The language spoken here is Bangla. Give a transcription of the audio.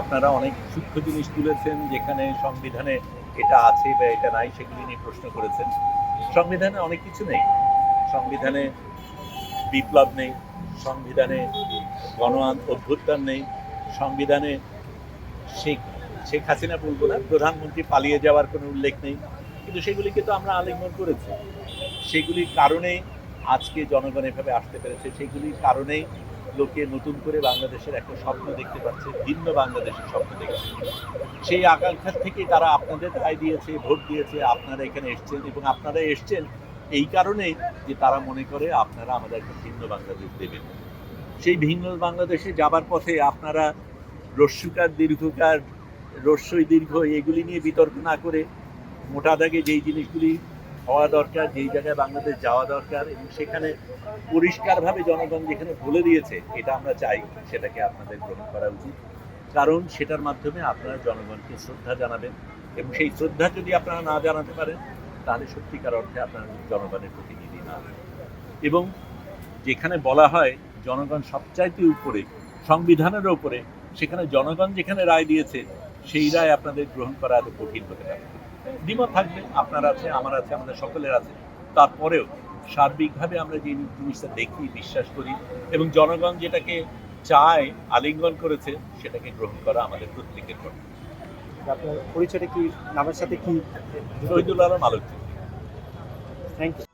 আপনারা অনেক সূক্ষ্ম জিনিস তুলেছেন, যেখানে সংবিধানে এটা আছে বা এটা নাই সেগুলি নিয়ে প্রশ্ন করেছেন। সংবিধানে অনেক কিছু নেই। সংবিধানে বিপ্লব নেই, সংবিধানে গণ অভ্যুত্থান নেই, সংবিধানে শেখ শেখ হাসিনা বলবো না, প্রধানমন্ত্রী পালিয়ে যাওয়ার কোনো উল্লেখ নেই। কিন্তু সেগুলিকে তো আমরা আলিঙ্গন করেছি। সেগুলির কারণেই আজকে জনগণ এভাবে আসতে পেরেছে। সেগুলির কারণেই লোকে নতুন করে বাংলাদেশের একটা স্বপ্ন দেখতে পাচ্ছে, ভিন্ন বাংলাদেশের স্বপ্ন দেখছে। সেই আকাঙ্ক্ষা থেকেই তারা আপনাদের রায় দিয়েছে, ভোট দিয়েছে, আপনারা এখানে এসছেন, এবং আপনারা এসছেন এই কারণেই যে তারা মনে করে আপনারা আমাদের একটা ভিন্ন বাংলাদেশ দেবেন। সেই ভিন্ন বাংলাদেশে যাবার পথে আপনারা রস্যকার দীর্ঘকার, রস্যই দীর্ঘ এগুলি নিয়ে বিতর্ক না করে মোটা দাগে যেই জিনিসগুলি হওয়া দরকার, যেই জায়গায় বাংলাদেশ যাওয়া দরকার, এবং সেখানে পরিষ্কারভাবে জনগণ যেখানে বলে দিয়েছে এটা আমরা চাই, সেটাকে আপনাদের গ্রহণ করা উচিত। কারণ সেটার মাধ্যমে আপনারা জনগণকে শ্রদ্ধা জানাবেন, এবং সেই শ্রদ্ধা যদি আপনারা না জানাতে পারেন তাহলে সত্যিকার অর্থে আপনারা জনগণের প্রতিনিধি না। এবং যেখানে বলা হয় জনগণ সবচাইতে উপরে, সংবিধানের উপরে, সেখানে জনগণ যেখানে রায় দিয়েছে সেই রায় আপনাদের গ্রহণ করা এত কঠিন হতে পারে। দ্বিমত থাকবে, আপনার আছে, আমার আছে, আমাদের সকলের আছে। তারপরেও সার্বিকভাবে আমরা যে জিনিসটা দেখি, বিশ্বাস করি, এবং জনগণ যেটাকে চায়, আলিঙ্গন করেছে, সেটাকে গ্রহণ করা আমাদের প্রত্যেকের কর্তব্য। আপনার পরিচয়টা কি, নামের সাথে কি? শহীদুল আলম আলোচ্য। Thank you.